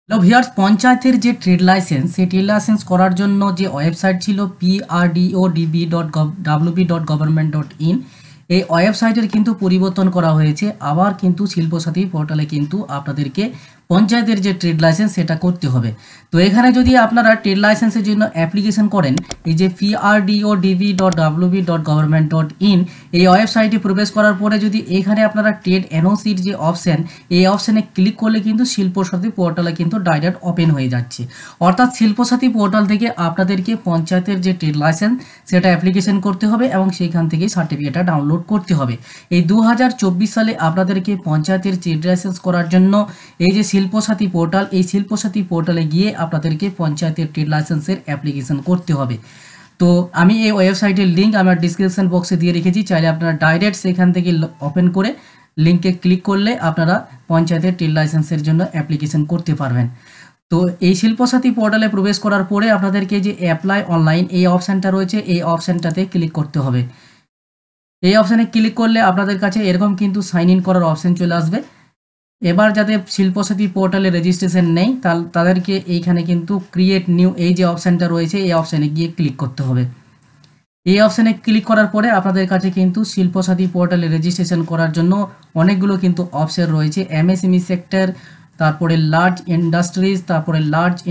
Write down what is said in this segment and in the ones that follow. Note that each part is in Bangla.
হ্যালো ভিউয়ার্স, পঞ্চায়েতের যে ট্রেড লাইসেন্স সেই ট্রেড লাইসেন্স করার জন্য যে ওয়েবসাইট ছিল prdodb.wb.government.in, এই ওয়েবসাইটের কিন্তু পরিবর্তন করা হয়েছে। আবার কিন্তু শিল্পসাথী পোর্টালে কিন্তু আপনাদেরকে পঞ্চায়েতের যে ট্রেড লাইসেন্স সেটা করতে হবে। তো এখানে যদি আপনারা ট্রেড লাইসেন্সের জন্য অ্যাপ্লিকেশন করেন, এই যে prdodb.wb.government.in এই ওয়েবসাইটে প্রবেশ করার পরে যদি এখানে আপনারা ট্রেড এনওসির যে অপশান, এই অপশানে ক্লিক করলে কিন্তু শিল্পসাথী পোর্টালে কিন্তু ডাইরেক্ট ওপেন হয়ে যাচ্ছে। অর্থাৎ শিল্পসাথী পোর্টাল থেকে আপনাদেরকে পঞ্চায়েতের যে ট্রেড লাইসেন্স সেটা অ্যাপ্লিকেশন করতে হবে এবং সেইখান থেকে সার্টিফিকেটটা ডাউনলোড করতে হবে। এই 2024 সালে আপনাদেরকে পঞ্চায়েতের ট্রেড লাইসেন্স করার জন্য এই যে শিল্পসাথী পোর্টাল, এই শিল্পসাথী পোর্টালে গিয়ে আপনাদেরকে পঞ্চায়েতের ট্রেড লাইসেন্সের অ্যাপ্লিকেশন করতে হবে। তো আমি এই ওয়েবসাইটের লিঙ্ক আমার ডিসক্রিপশন বক্সে দিয়ে রেখেছি, চাইলে আপনারা ডাইরেক্ট সেখান থেকে ওপেন করে লিঙ্কে ক্লিক করলে আপনারা পঞ্চায়েতের ট্রেড লাইসেন্সের জন্য অ্যাপ্লিকেশন করতে পারবেন। তো এই শিল্পসাথী পোর্টালে প্রবেশ করার পরে আপনাদেরকে যে অ্যাপ্লাই অনলাইন এই অপশানটা রয়েছে, এই অপশানটাতে ক্লিক করতে হবে। এই অপশানে ক্লিক করলে আপনাদের কাছে এরকম কিন্তু সাইন ইন করার অপশান চলে আসবে। এবার যাদের শিল্পসাথী পোর্টালে রেজিস্ট্রেশন নেই তাদেরকে এইখানে কিন্তু ক্রিয়েট নিউ এই যে অপশানটা রয়েছে এই অপশানে গিয়ে ক্লিক করতে হবে। এই অপশানে ক্লিক করার পরে আপনাদের কাছে কিন্তু শিল্পসাথী পোর্টালে রেজিস্ট্রেশন করার জন্য অনেকগুলো কিন্তু অপশন রয়েছে। এমএসএমই সেক্টর, তারপরে লার্জ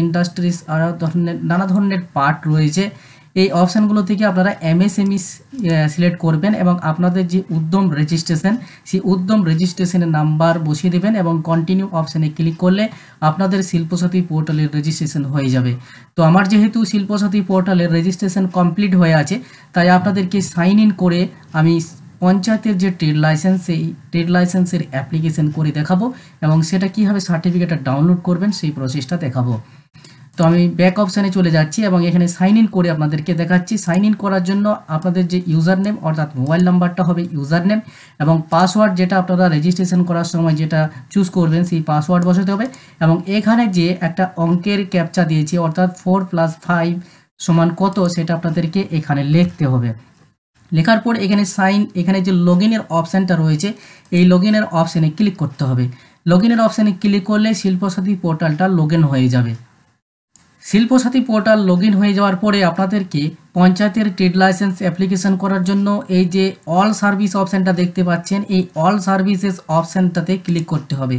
ইন্ডাস্ট্রিজ আরও নানা ধরনের পার্ট রয়েছে। এই অপশানগুলো থেকে আপনারা এমএসএমই সিলেক্ট করবেন এবং আপনাদের যে উদ্যম রেজিস্ট্রেশন সেই উদ্যম রেজিস্ট্রেশনের নাম্বার বসিয়ে দেবেন এবং কন্টিনিউ অপশানে ক্লিক করলে আপনাদের শিল্পসাথী পোর্টালের রেজিস্ট্রেশন হয়ে যাবে। তো আমার যেহেতু শিল্পসাথী পোর্টালের রেজিস্ট্রেশন কমপ্লিট হয়ে আছে, তাই আপনাদেরকে সাইন ইন করে আমি পঞ্চায়েতের যে ট্রেড লাইসেন্স সেই ট্রেড লাইসেন্সের অ্যাপ্লিকেশন করে দেখাবো এবং সেটা কীভাবে সার্টিফিকেটটা ডাউনলোড করবেন সেই প্রসেসটা দেখাবো। তো আমি ব্যাক অপশানে চলে যাচ্ছি এবং এখানে সাইন ইন করে আপনাদেরকে দেখাচ্ছি। সাইন ইন করার জন্য আপনাদের যে ইউজার নেম অর্থাৎ মোবাইল নাম্বারটা হবে ইউজার নেম এবং পাসওয়ার্ড যেটা আপনারা রেজিস্ট্রেশন করার সময় যেটা চুজ করবেন সেই পাসওয়ার্ড বসাতে হবে এবং এখানে যে একটা অঙ্কের ক্যাপচা দিয়েছি অর্থাৎ 4 + 5 = কত সেটা আপনাদেরকে এখানে লিখতে হবে। লেখার পর এখানে যে লগইনের অপশানটা রয়েছে এই লগইনের অপশানে ক্লিক করতে হবে। লগইনের অপশানে ক্লিক করলে শিল্পসাথী পোর্টালটা লগইন হয়ে যাবে। শিল্পসাথী পোর্টাল লগইন হয়ে যাওয়ার পরে আপনাদেরকে পঞ্চায়েতের ট্রেড লাইসেন্স অ্যাপ্লিকেশন করার জন্য এই যে অল সার্ভিস অপশানটা দেখতে পাচ্ছেন এই অল সার্ভিসেস অপশানটাতে ক্লিক করতে হবে।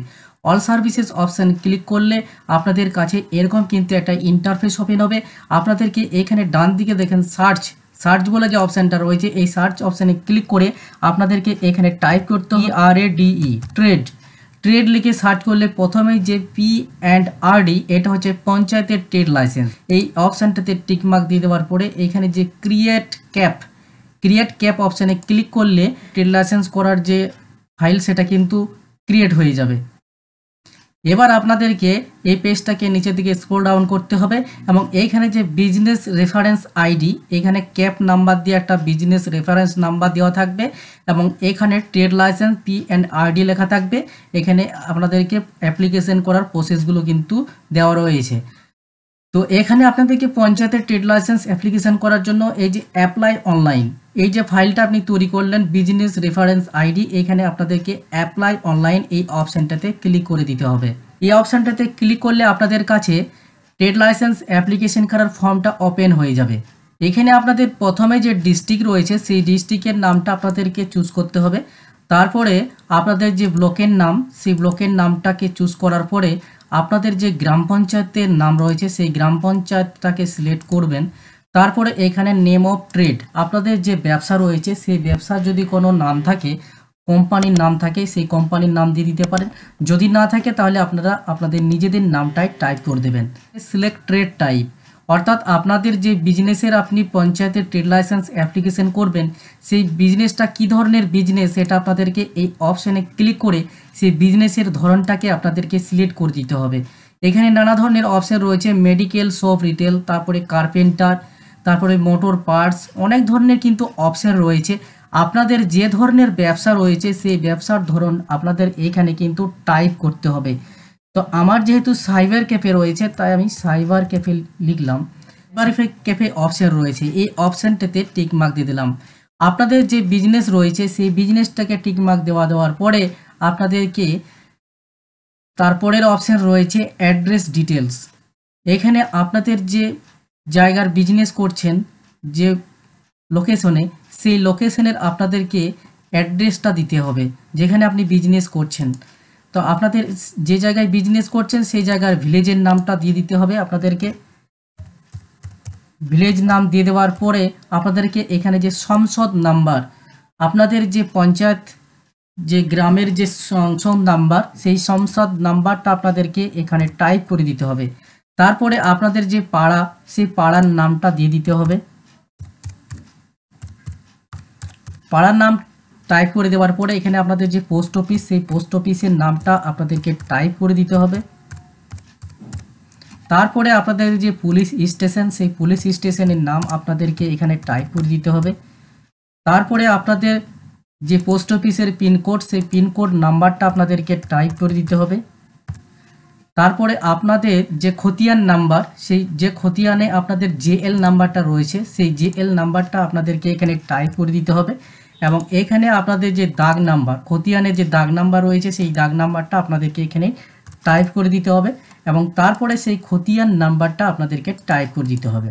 অল সার্ভিসেস অপশান ক্লিক করলে আপনাদের কাছে এরকম কিন্তু একটা ইন্টারফেস ওপেন হবে। আপনাদেরকে এখানে ডান দিকে দেখেন সার্চ বলে যে অপশানটা রয়েছে এই সার্চ অপশানে ক্লিক করে আপনাদেরকে এখানে টাইপ করতে হবে ট্রেড লিখে সার্চ করলে প্রথমেই যে P&RD এটা হচ্ছে পঞ্চায়েতের ট্রেড লাইসেন্স, এই অপশানটাতে টিকমার্ক দিয়ে দেওয়ার পরে এখানে যে ক্রিয়েট ক্যাপ অপশানে ক্লিক করলে ট্রেড লাইসেন্স করার যে ফাইল সেটা কিন্তু ক্রিয়েট হয়ে যাবে। এবার আপনাদেরকে এই পেজটাকে নিচের দিকে স্ক্রল ডাউন করতে হবে এবং এইখানে যে বিজনেস রেফারেন্স আইডি এখানে ক্যাপ নাম্বার দিয়ে একটা বিজনেস রেফারেন্স নাম্বার দেওয়া থাকবে এবং এখানে ট্রেড লাইসেন্স P&RD লেখা থাকবে। এখানে আপনাদেরকে অ্যাপ্লিকেশন করার প্রসেসগুলো কিন্তু দেওয়া রয়েছে। তো এখানে আপনাদেরকে পঞ্চায়েতের ট্রেড লাইসেন্স অ্যাপ্লিকেশন করার জন্য এই যে অ্যাপ্লাই অনলাইন এই যে ফাইলটা আপনি তৈরি করলেন বিজনেস রেফারেন্স আইডি, এখানে আপনাদেরকে অ্যাপ্লাই অনলাইন এই অপশানটাতে ক্লিক করে দিতে হবে। এই অপশানটাতে ক্লিক করলে আপনাদের কাছে ট্রেড লাইসেন্স অ্যাপ্লিকেশন করার ফর্মটা ওপেন হয়ে যাবে। এখানে আপনাদের প্রথমে যে ডিস্ট্রিক্ট রয়েছে সেই ডিস্ট্রিক্টের নামটা আপনাদেরকে চুজ করতে হবে। তারপরে আপনাদের যে ব্লকের নাম সেই ব্লকের নামটাকে চুজ করার পরে আপনাদের যে গ্রাম পঞ্চায়েতের নাম রয়েছে সেই গ্রাম পঞ্চায়েতটাকে সিলেক্ট করবেন। তারপরে এখানে নেম অফ ট্রেড আপনাদের যে ব্যবসা রয়েছে সেই ব্যবসার যদি কোনো নাম থাকে কোম্পানির নাম থাকে সেই কোম্পানির নাম দিয়ে দিতে পারেন, যদি না থাকে তাহলে আপনারা আপনাদের নিজেদের নামটাই টাইপ করে দেবেন। সিলেক্ট ট্রেড টাইপ অর্থাৎ আপনাদের যে বিজনেসের আপনি পঞ্চায়েতের ট্রেড লাইসেন্স অ্যাপ্লিকেশন করবেন সেই বিজনেসটা কী ধরনের বিজনেস সেটা আপনাদেরকে এই অপশানে ক্লিক করে সেই বিজনেসের ধরনটাকে আপনাদেরকে সিলেক্ট করে দিতে হবে। এখানে নানা ধরনের অপশান রয়েছে মেডিকেল শপ রিটেল, তারপরে কার্পেন্টার, তারপরে মোটর পার্টস, অনেক ধরনের কিন্তু অপশান রয়েছে। আপনাদের যে ধরনের ব্যবসা রয়েছে সেই ব্যবসার ধরন আপনাদের এইখানে কিন্তু টাইপ করতে হবে। তো আমার যেহেতু সাইবার ক্যাফে রয়েছে তাই আমি সাইবার ক্যাফে লিখলাম। সাইবার ক্যাফে অপশান রয়েছে এই অপশানটাতে টিক মার্ক দিয়ে দিলাম। আপনাদের যে বিজনেস রয়েছে সেই বিজনেসটাকে টিক মার্ক দেওয়ার পরে আপনাদেরকে তারপরের অপশান রয়েছে অ্যাড্রেস ডিটেলস। এখানে আপনাদের যে জায়গার বিজনেস করছেন, যে লোকেশনে, সেই লোকেশনের আপনাদেরকে অ্যাড্রেসটা দিতে হবে যেখানে আপনি বিজনেস করছেন। তো আপনাদের যে জায়গায় বিজনেস করছেন সেই জায়গার ভিলেজের নামটা দিয়ে দিতে হবে আপনাদেরকে। ভিলেজ নাম দিয়ে দেওয়ার পরে আপনাদেরকে এখানে যে সংসদ নাম্বার, আপনাদের যে পঞ্চায়েত, যে গ্রামের যে সংসদ নাম্বার, সেই সংসদ নাম্বারটা আপনাদেরকে এখানে টাইপ করে দিতে হবে। তারপরে আপনাদের যে পাড়া, সেই পাড়ার নামটা দিয়ে দিতে হবে। পাড়ার নাম টাইপ করে দেওয়ার পরে এখানে আপনাদের যে পোস্ট অফিস, সেই পোস্ট অফিসের নামটা আপনাদেরকে টাইপ করে দিতে হবে। তারপরে আপনাদের যে পুলিশ স্টেশন, সেই পুলিশ স্টেশনের নাম আপনাদেরকে এখানে টাইপ করে দিতে হবে। তারপরে আপনাদের যে পোস্ট অফিসের পিনকোড, সেই পিনকোড নাম্বারটা আপনাদেরকে টাইপ করে দিতে হবে। তারপরে আপনাদের যে খতিয়ান নাম্বার, সেই যে খতিয়ানে আপনাদের জেএল নাম্বারটা রয়েছে, সেই জেএল নাম্বারটা আপনাদেরকে এখানে টাইপ করে দিতে হবে। এবং এখানে আপনাদের যে দাগ নাম্বার, খতিয়ানে যে দাগ নাম্বার রয়েছে, সেই দাগ নাম্বারটা আপনাদেরকে এখানে টাইপ করে দিতে হবে এবং তারপরে সেই খতিয়ান নাম্বারটা আপনাদেরকে টাইপ করে দিতে হবে।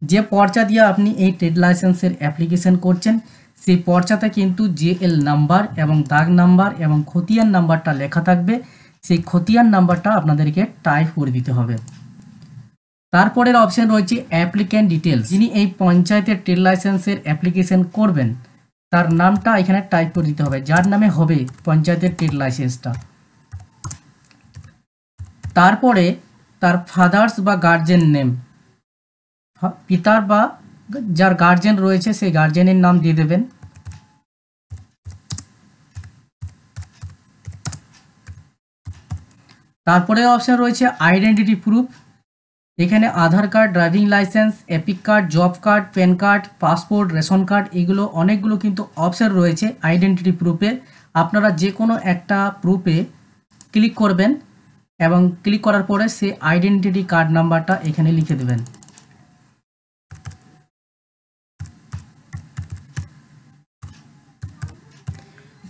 যে পর্চা দিয়ে আপনি এই ট্রেড লাইসেন্সের অ্যাপ্লিকেশন করছেন, সেই পর্চাতে কিন্তু জেএল নাম্বার এবং দাগ নাম্বার এবং খতিয়ান নাম্বারটা লেখা থাকবে। সেই খতিয়ান নাম্বারটা আপনাদেরকে টাইপ করে দিতে হবে। তারপরের অপশন রয়েছে অ্যাপ্লিক্যান্ট ডিটেলস। যিনি এই পঞ্চায়েতের ট্রেড লাইসেন্সের অ্যাপ্লিকেশন করবেন, তার নামটা এখানে টাইপ করে দিতে হবে, যার নামে হবে পঞ্চায়েতের ট্রেড লাইসেন্সটা। তারপরে তার ফাদার্স বা গার্জেন নেম, পিতার বা যার গার্জেন রয়েছে সেই গার্জেনের নাম দিয়ে দেবেন। তারপরে অপশন রয়েছে আইডেন্টিটি প্রুফ। এখানে Aadhaar card, driving licence, EPIC card, job card, PAN card, passport, ration card, এগুলো অনেকগুলো কিন্তু অপশন রয়েছে আইডেন্টিটি প্রুফে। আপনারা যে কোনো একটা প্রুফে ক্লিক করবেন এবং ক্লিক করার পরে সেই আইডেন্টিটি কার্ড নাম্বারটা এখানে লিখে দেবেন।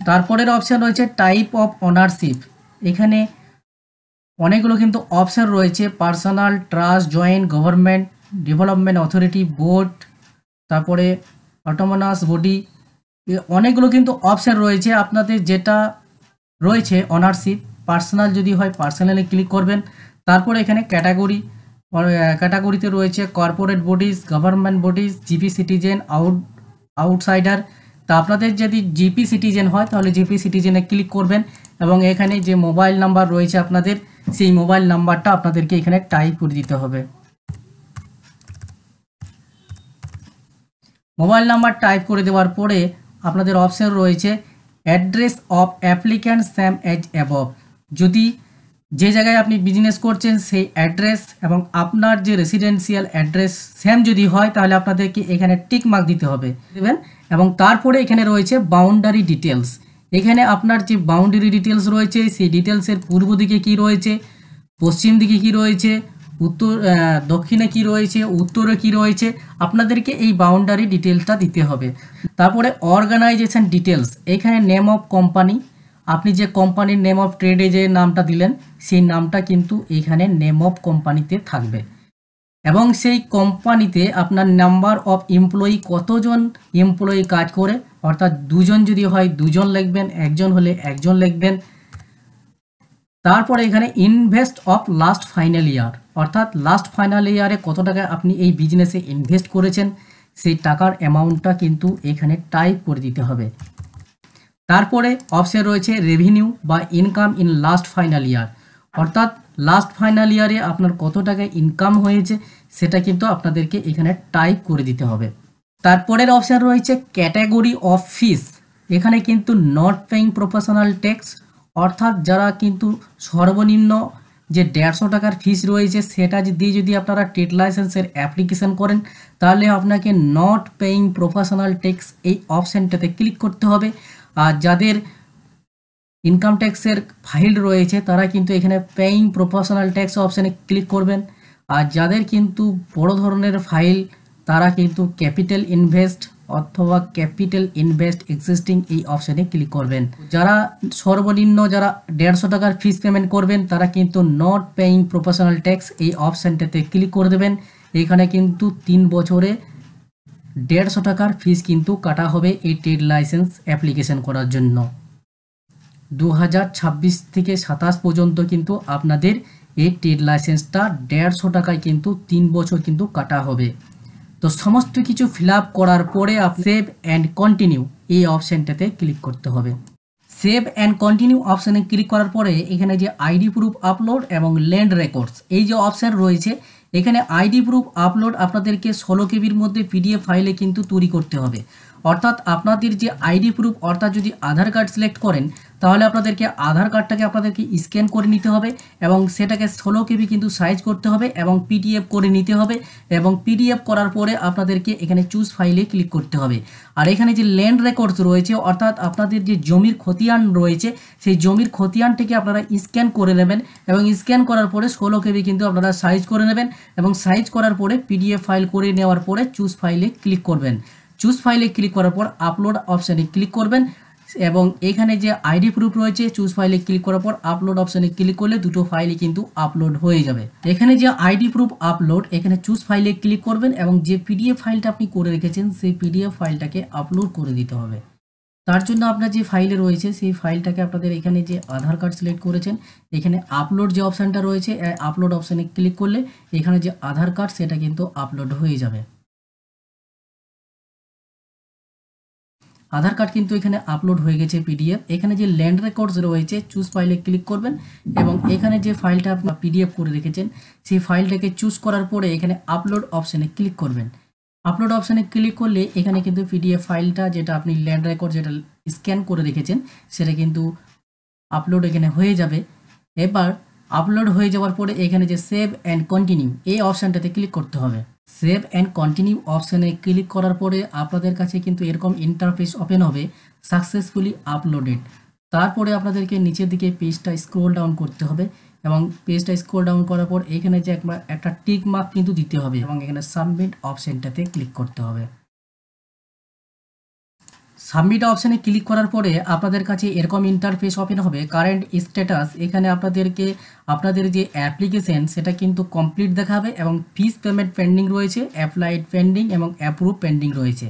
তারপরের অপশন রয়েছে টাইপ অফ ওনারশিপ। এখানে অনেকগুলো কিন্তু অপশন রয়েছে, personal, trust, joint, government, development authority, board, তারপরে অটোনোমাস বডি, অনেকগুলো কিন্তু অপশন রয়েছে। আপনাদের যেটা রয়েছে ওনারশিপ, পার্সোনাল যদি হয় পার্সোনালে ক্লিক করবেন। তারপরে এখানে ক্যাটাগরিতে রয়েছে corporate bodies, government bodies, GP citizen, outsider. তা আপনাদের যদি জিপি সিটিজেন হয় তাহলে জিপি সিটিজেনে ক্লিক করবেন এবং এখানে যে মোবাইল নাম্বার রয়েছে আপনাদের, সেই মোবাইল নাম্বারটা আপনাদেরকে এখানে টাইপ করে দিতে হবে। মোবাইল নাম্বার টাইপ করে দেওয়ার পরে আপনাদের অপশন রয়েছে address of applicant same as above. যদি যে জায়গায় আপনি বিজনেস করছেন সেই অ্যাড্রেস এবং আপনার যে রেসিডেন্সিয়াল অ্যাড্রেস সেম যদি হয় তাহলে আপনাদেরকে এখানে টিক মার্ক দিতে হবে দেবেন। এবং তারপরে এখানে রয়েছে বাউন্ডারি ডিটেলস। এখানে আপনার যে বাউন্ডারি ডিটেলস রয়েছে সেই ডিটেলসের পূর্ব দিকে কি রয়েছে, পশ্চিম দিকে কি রয়েছে, দক্ষিণে কি রয়েছে, উত্তরে কি রয়েছে, আপনাদেরকে এই বাউন্ডারি ডিটেলসটা দিতে হবে। তারপরে অর্গানাইজেশন ডিটেলস, এখানে নেম অফ কোম্পানি, আপনি যে কোম্পানির নেম অফ ট্রেডে যে নামটা দিলেন সেই নামটা কিন্তু এখানে নেম অফ কোম্পানিতে থাকবে এবং সেই কোম্পানিতে আপনার নাম্বার অফ এমপ্লয়ি, কতজন এমপ্লয়ি কাজ করে, অর্থাৎ দুজন যদি হয় দুজন লিখবেন, একজন হলে একজন লিখবেন। তারপরে এখানে invest of last final year, অর্থাৎ লাস্ট ফাইনাল ইয়ারে কত টাকা আপনি এই বিজনেসে ইনভেস্ট করেছেন সেই টাকার অ্যামাউন্টটা কিন্তু এখানে টাইপ করে দিতে হবে। তারপরে অপশন রয়েছে রেভিনিউ বা income in last final year, অর্থাৎ লাস্ট ফাইনাল ইয়ারে আপনার কত টাকা ইনকাম হয়েছে সেটা কিন্তু আপনাদেরকে এখানে টাইপ করে দিতে হবে। তারপরের অপশন রয়েছে ক্যাটাগরি অফ ফিস। এখানে কিন্তু নট পেইং প্রফেশনাল ট্যাক্স, অর্থাৎ যারা কিন্তু সর্বনিম্ন যে 150 টাকার ফিস রয়েছে সেটা দিয়ে যদি আপনারা ট্রেড লাইসেন্সের অ্যাপ্লিকেশন করেন তাহলে আপনাকে নট পেইং প্রফেশনাল ট্যাক্স এই অপশানটাতে ক্লিক করতে হবে। আর যাদের ইনকাম ট্যাক্সের ফাইল রয়েছে তারা কিন্তু এখানে পেইং প্রফেশনাল ট্যাক্স অপশানে ক্লিক করবেন। আর যাদের কিন্তু বড় ধরনের ফাইল তারা কিন্তু ক্যাপিটাল ইনভেস্ট অথবা ক্যাপিটাল ইনভেস্ট এক্সিস্টিং এই অপশানে ক্লিক করবেন। যারা সর্বনিম্ন যারা 150 টাকার ফিস পেমেন্ট করবেন তারা কিন্তু নট পেইং প্রফেশনাল ট্যাক্স এই অপশানটাতে ক্লিক করে দেবেন। এখানে কিন্তু 3 বছরে 150 টাকার ফিস কিন্তু কাটা হবে এই ট্রেড লাইসেন্স অ্যাপ্লিকেশন করার জন্য। 2026 থেকে 27 পর্যন্ত কিন্তু আপনাদের এই ট্রেড লাইসেন্সটা 150 টাকায় কিন্তু 3 বছর কিন্তু কাটা হবে। তো সমস্ত কিছু ফিল আপ করার পরে সেভ অ্যান্ড কন্টিনিউ এই অপশানটাতে ক্লিক করতে হবে। সেভ অ্যান্ড কন্টিনিউ অপশানে ক্লিক করার পরে এখানে যে আইডি প্রুফ আপলোড এবং ল্যান্ড রেকর্ডস এই যে অপশান রয়েছে, এখানে আইডি প্রুফ আপলোড আপনাদেরকে 16 কেবির মধ্যে পিডিএফ ফাইলে কিন্তু তৈরি করতে হবে। অর্থাৎ আপনাদের যে আইডি প্রুফ, অর্থাৎ যদি আধার কার্ড সিলেক্ট করেন তাহলে আপনাদেরকে আধার কার্ডটাকে আপনাদেরকে স্ক্যান করে নিতে হবে এবং সেটাকে 16 কেবি কিন্তু সাইজ করতে হবে এবং পিডিএফ করে নিতে হবে। এবং পিডিএফ করার পরে আপনাদেরকে এখানে চুজ ফাইলে ক্লিক করতে হবে। আর এখানে যে ল্যান্ড রেকর্ডস রয়েছে, অর্থাৎ আপনাদের যে জমির খতিয়ান রয়েছে সেই জমির খতিয়ানটিকে আপনারা স্ক্যান করে নেবেন এবং স্ক্যান করার পরে 16 কেবি কিন্তু আপনারা সাইজ করে নেবেন এবং সাইজ করার পরে পিডিএফ ফাইল করে নেওয়ার পরে চুজ ফাইলে ক্লিক করবেন। চুজ ফাইলে ক্লিক করার পর আপলোড অপশানে ক্লিক করবেন এবং এখানে যে আইডি প্রুফ রয়েছে চুজ ফাইলে ক্লিক করার পর আপলোড অপশানে ক্লিক করলে দুটো ফাইলই কিন্তু আপলোড হয়ে যাবে। এখানে যে আইডি প্রুফ আপলোড, এখানে চুজ ফাইলে ক্লিক করবেন এবং যে পিডিএফ ফাইলটা আপনি করে রেখেছেন সেই পিডিএফ ফাইলটাকে আপলোড করে দিতে হবে। তার জন্য আপনার যে ফাইলে রয়েছে সেই ফাইলটাকে আপনাদের এখানে যে আধার কার্ড সিলেক্ট করেছেন এখানে আপলোড যে অপশানটা রয়েছে আপলোড অপশানে ক্লিক করলে এখানে যে আধার কার্ড সেটা কিন্তু আপলোড হয়ে যাবে। আধার কার্ড কিন্তু এখানে আপলোড হয়ে গেছে পিডিএফ। এখানে যে ল্যান্ড রেকর্ডস রয়েছে চুজ ফাইলে ক্লিক করবেন এবং এখানে যে ফাইলটা আপনি পিডিএফ করে রেখেছেন সেই ফাইলটাকে চুজ করার পরে এখানে আপলোড অপশানে ক্লিক করবেন। আপলোড অপশানে ক্লিক করলে এখানে কিন্তু পিডিএফ ফাইলটা যেটা আপনি ল্যান্ড রেকর্ড যেটা স্ক্যান করে রেখেছেন সেটা কিন্তু আপলোড এখানে হয়ে যাবে। এবার আপলোড হয়ে যাওয়ার পরে এখানে যে সেভ অ্যান্ড কন্টিনিউ এই অপশানটাতে ক্লিক করতে হবে। সেভ অ্যান্ড কন্টিনিউ অপশানে ক্লিক করার পরে আপনাদের কাছে কিন্তু এরকম ইন্টারফেস ওপেন হবে, সাকসেসফুলি আপলোডেড। তারপরে আপনাদেরকে নিচের দিকে পেজটা স্ক্রল ডাউন করতে হবে এবং পেজটা স্ক্রল ডাউন করার পর এখানে যে একটা টিক মার্ক কিন্তু দিতে হবে এবং এখানে সাবমিট অপশানটাতে ক্লিক করতে হবে। সাবমিট অপশানে ক্লিক করার পরে আপনাদের কাছে এরকম ইন্টারফেস ওপেন হবে। কারেন্ট স্ট্যাটাস, এখানে আপনাদেরকে আপনাদের যে অ্যাপ্লিকেশন সেটা কিন্তু কমপ্লিট দেখাবে এবং ফিস পেমেন্ট পেন্ডিং রয়েছে, অ্যাপ্লাইড পেন্ডিং এবং অ্যাপ্রুভ পেন্ডিং রয়েছে।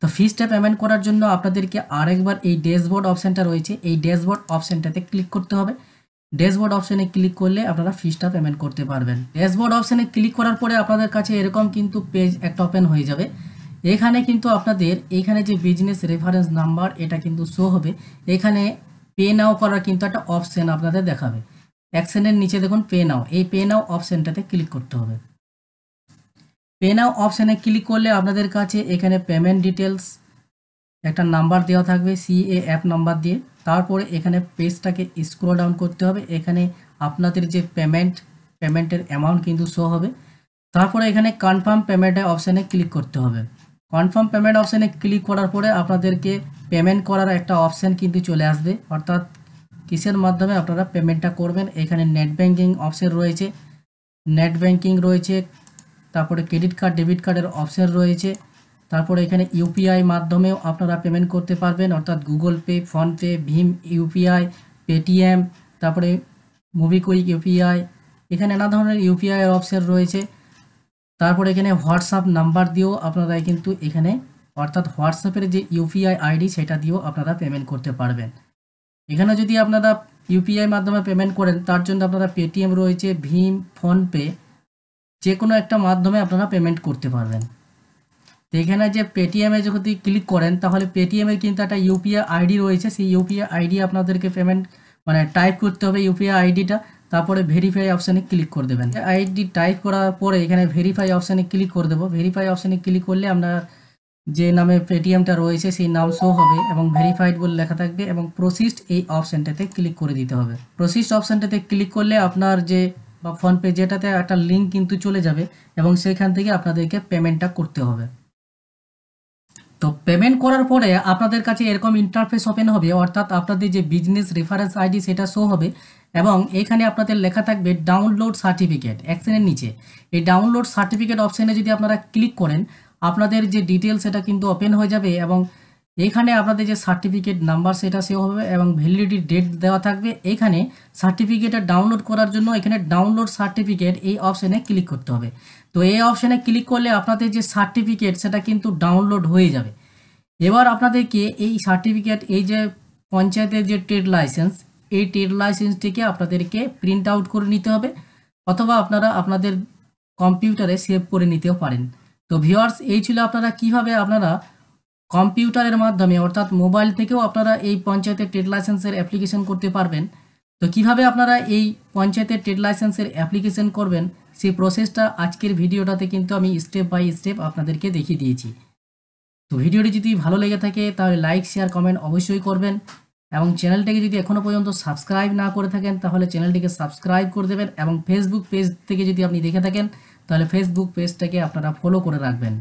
তো ফিসটা পেমেন্ট করার জন্য আপনাদেরকে আরেকবার এই ড্যাশবোর্ড অপশানটা রয়েছে এই ড্যাশবোর্ড অপশানটাতে ক্লিক করতে হবে। ড্যাশবোর্ড অপশানে ক্লিক করলে আপনারা ফিসটা পেমেন্ট করতে পারবেন। ড্যাশবোর্ড অপশানে ক্লিক করার পরে আপনাদের কাছে এরকম কিন্তু পেজ একটা ওপেন হয়ে যাবে। এখানে কিন্তু আপনাদের এখানে যে বিজনেস রেফারেন্স নাম্বার এটা কিন্তু শো হবে। এখানে পে নাও করার কিন্তু একটা অপশান আপনাদের দেখাবে। অ্যাকশনের নিচে দেখুন পে নাও, এই পে নাও অপশানটাতে ক্লিক করতে হবে। পে নাও অপশানে ক্লিক করলে আপনাদের কাছে এখানে পেমেন্ট ডিটেলস একটা নাম্বার দেওয়া থাকবে, CAF নাম্বার দিয়ে। তারপরে এখানে পেজটাকে স্ক্রল ডাউন করতে হবে। এখানে আপনাদের যে পেমেন্টের অ্যামাউন্ট কিন্তু শো হবে। তারপরে এখানে কনফার্ম পেমেন্টের অপশানে ক্লিক করতে হবে। কনফার্ম পেমেন্ট অপশানে ক্লিক করার পরে আপনাদেরকে পেমেন্ট করার একটা অপশান কিন্তু চলে আসবে, অর্থাৎ কিসের মাধ্যমে আপনারা পেমেন্টটা করবেন। এখানে নেট ব্যাঙ্কিং অপশান রয়েছে, নেট ব্যাঙ্কিং রয়েছে, তারপরে ক্রেডিট কার্ড ডেবিট কার্ডের অপশান রয়েছে। তারপরে এখানে ইউপিআই মাধ্যমেও আপনারা পেমেন্ট করতে পারবেন, অর্থাৎ গুগল পে, ফোনপে, ভীম ইউপিআই, পেটিএম, তারপরে মুভিকুইক ইউপিআই, এখানে নানা ধরনের ইউপিআই এর অপশান রয়েছে। তারপরে এখানে হোয়াটসঅ্যাপ নাম্বার দিয়েও আপনারা কিন্তু এখানে অর্থাৎ হোয়াটসঅ্যাপের যে ইউপিআই আইডি সেটা দিয়েও আপনারা পেমেন্ট করতে পারবেন। এখানে যদি আপনারা ইউপিআই মাধ্যমে পেমেন্ট করেন তার জন্য আপনারা পেটিএম রয়েছে, ভীম, ফোনপে, যে কোনো একটা মাধ্যমে আপনারা পেমেন্ট করতে পারবেন। তো এখানে যে পেটিএমে যদি ক্লিক করেন তাহলে পেটিএমের কিন্তু একটা ইউপিআই আইডি রয়েছে, সেই ইউপিআই আইডি আপনাদেরকে পেমেন্ট টাইপ করতে হবে ইউপিআই আইডিটা। তারপরে ভেরিফাই অপশানে ক্লিক করে দেবেন। আইডি টাইপ করার পরে এখানে ভেরিফাই অপশানে ক্লিক করে দেবো। ভেরিফাই অপশানে ক্লিক করলে আমরা যে নামে পেটিএমটা রয়েছে সেই নাম শো হবে এবং ভেরিফাইড বলে লেখা থাকবে এবং প্রসিস্ট এই অপশানটাতে ক্লিক করে দিতে হবে। প্রসিস্ট অপশানটাতে ক্লিক করলে আপনার যে বা ফোনপে যেটাতে একটা লিঙ্ক কিন্তু চলে যাবে এবং সেখান থেকে আপনাদেরকে পেমেন্টটা করতে হবে। তো পেমেন্ট করার পরে আপনাদের কাছে এরকম ইন্টারফেস ওপেন হবে, অর্থাৎ আপনাদের যে বিজনেস রেফারেন্স আইডি সেটা শো হবে এবং এখানে আপনাদের লেখা থাকবে ডাউনলোড সার্টিফিকেট অ্যাকশনের নিচে। এই ডাউনলোড সার্টিফিকেট অপশানে যদি আপনারা ক্লিক করেন আপনাদের যে ডিটেলস সেটা কিন্তু ওপেন হয়ে যাবে এবং এখানে আপনাদের যে সার্টিফিকেট নাম্বার সেটা সেভ হবে এবং ভ্যালিডিটি ডেট দেওয়া থাকবে। এখানে সার্টিফিকেটটা ডাউনলোড করার জন্য এখানে ডাউনলোড সার্টিফিকেট এই অপশানে ক্লিক করতে হবে। তো এই অপশানে ক্লিক করলে আপনাদের যে সার্টিফিকেট সেটা কিন্তু ডাউনলোড হয়ে যাবে। এবার আপনাদেরকে এই সার্টিফিকেট, এই যে পঞ্চায়েতের যে ট্রেড লাইসেন্স, এই ট্রেড লাইসেন্সটিকে আপনাদেরকে প্রিন্ট আউট করে নিতে হবে, অথবা আপনারা আপনাদের কম্পিউটারে সেভ করে নিতেও পারেন। তো ভিউয়ার্স, এই ছিল আপনারা কিভাবে আপনারা কম্পিউটারের মাধ্যমে অর্থাৎ মোবাইল থেকেও আপনারা এই পঞ্চায়েতের ট্রেড লাইসেন্সের অ্যাপ্লিকেশন করতে পারবেন। তো কিভাবে আপনারা এই পঞ্চায়েতের ট্রেড লাইসেন্সের অ্যাপ্লিকেশন করবেন সেই প্রসেসটা আজকের ভিডিওটাতে কিন্তু আমি স্টেপ বাই স্টেপ আপনাদেরকে দেখিয়ে দিয়েছি। তো ভিডিওটি যদি ভালো লেগে থাকে তাহলে লাইক, শেয়ার, কমেন্ট অবশ্যই করবেন এবং চ্যানেলটিকে যদি এখনও পর্যন্ত সাবস্ক্রাইব না করে থাকেন তাহলে চ্যানেলটিকে সাবস্ক্রাইব করে দেবেন এবং ফেসবুক পেজ থেকে যদি আপনি দেখে থাকেন তাহলে ফেসবুক পেজটাকে আপনারা ফলো করে রাখবেন।